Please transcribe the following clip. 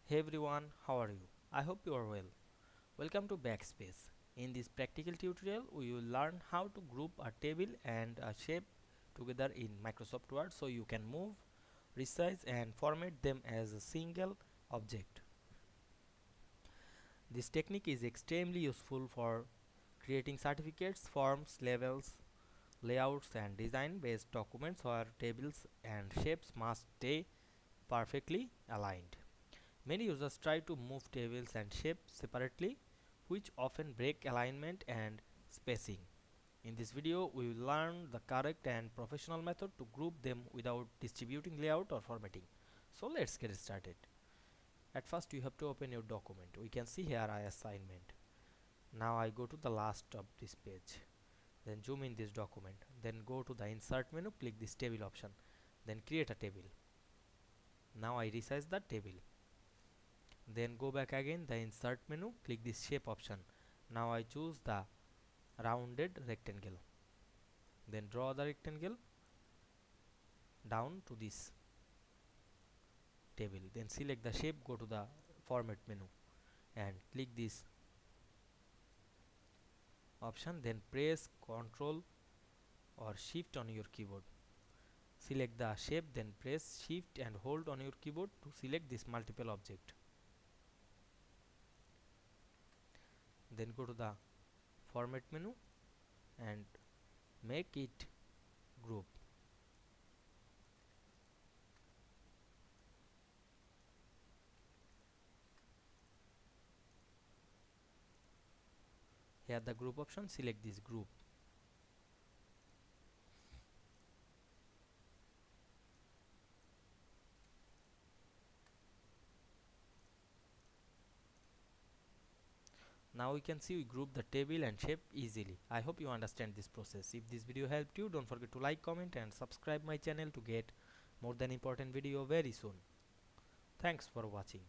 Hey everyone, how are you? I hope you are well. Welcome to Backspace. In this practical tutorial, we will learn how to group a table and a shape together in Microsoft Word so you can move, resize and format them as a single object. This technique is extremely useful for creating certificates, forms, labels, layouts and design based documents where tables and shapes must stay perfectly aligned. Many users try to move tables and shapes separately, which often break alignment and spacing. In this video, we will learn the correct and professional method to group them without distributing layout or formatting. So let's get started. At first, you have to open your document. We can see here I assignment. Now I go to the last of this page. Then zoom in this document. Then go to the insert menu, click this table option. Then create a table. Now I resize the table. Then go back again the insert menu, click this shape option. Now I choose the rounded rectangle. Then draw the rectangle down to this table. Then select the shape, go to the format menu and click this option. Then press Ctrl or Shift on your keyboard. Select the shape, then press Shift and hold on your keyboard to select this multiple object. Then go to the format menu and make it group. Here the group option, select this group. Now we can see we group the table and shape easily. I hope you understand this process. If this video helped you, don't forget to like, comment and subscribe my channel to get more than important video very soon. Thanks for watching.